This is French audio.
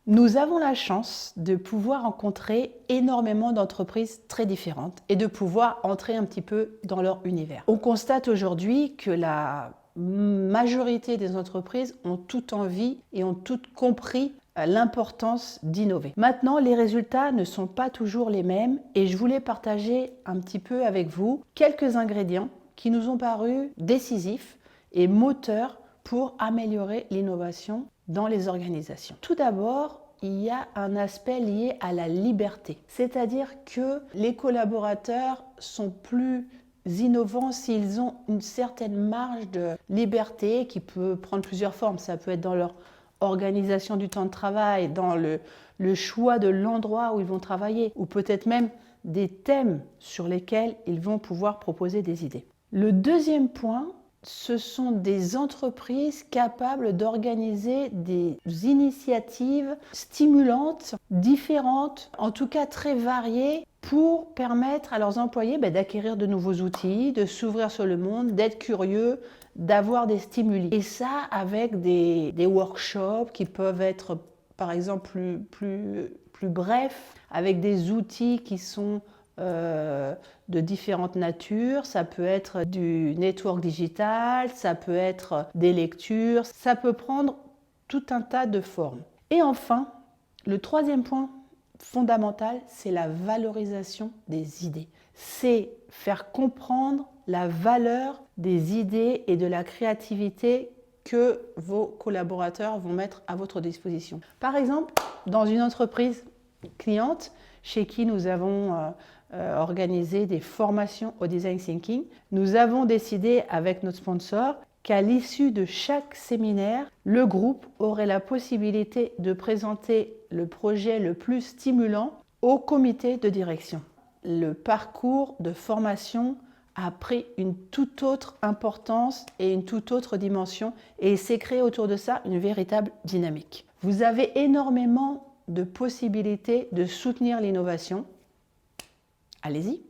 Nous avons la chance de pouvoir rencontrer énormément d'entreprises très différentes et de pouvoir entrer un petit peu dans leur univers. On constate aujourd'hui que la majorité des entreprises ont toutes envie et ont toutes compris l'importance d'innover. Maintenant, les résultats ne sont pas toujours les mêmes et je voulais partager un petit peu avec vous quelques ingrédients qui nous ont paru décisifs et moteurs pour améliorer l'innovation dans les organisations. Tout d'abord, il y a un aspect lié à la liberté, c'est-à-dire que les collaborateurs sont plus innovants s'ils ont une certaine marge de liberté qui peut prendre plusieurs formes. Ça peut être dans leur organisation du temps de travail, dans le choix de l'endroit où ils vont travailler, ou peut-être même des thèmes sur lesquels ils vont pouvoir proposer des idées. Le deuxième point, ce sont des entreprises capables d'organiser des initiatives stimulantes, différentes, en tout cas très variées, pour permettre à leurs employés d'acquérir de nouveaux outils, de s'ouvrir sur le monde, d'être curieux, d'avoir des stimuli. Et ça avec des workshops qui peuvent être par exemple plus brefs, avec des outils qui sont de différentes natures. Ça peut être du network digital, ça peut être des lectures, ça peut prendre tout un tas de formes. Et enfin, le troisième point fondamental, c'est la valorisation des idées. C'est faire comprendre la valeur des idées et de la créativité que vos collaborateurs vont mettre à votre disposition. Par exemple, dans une entreprise cliente chez qui nous avons organisé des formations au design thinking, nous avons décidé avec notre sponsor qu'à l'issue de chaque séminaire, le groupe aurait la possibilité de présenter le projet le plus stimulant au comité de direction. Le parcours de formation a pris une toute autre importance et une toute autre dimension et s'est créé autour de ça une véritable dynamique. Vous avez énormément de possibilités de soutenir l'innovation. Allez-y!